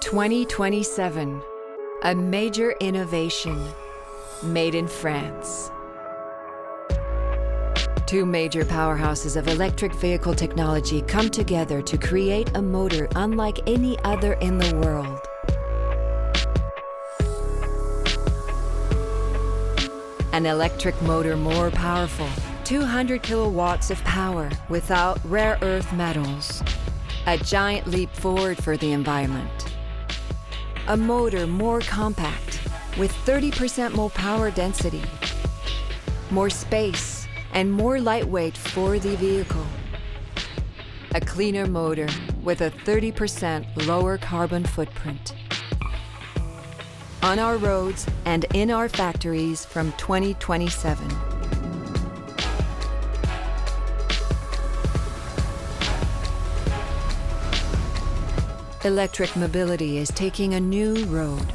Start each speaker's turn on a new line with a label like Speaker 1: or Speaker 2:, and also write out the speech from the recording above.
Speaker 1: 2027, a major innovation made in France. Two major powerhouses of electric vehicle technology come together to create a motor unlike any other in the world. An electric motor more powerful, 200 kilowatts of power without rare earth metals. A giant leap forward for the environment. A motor more compact, with 30% more power density, more space, and more lightweight for the vehicle. A cleaner motor with a 30% lower carbon footprint. On our roads and in our factories from 2027. Electric mobility is taking a new road.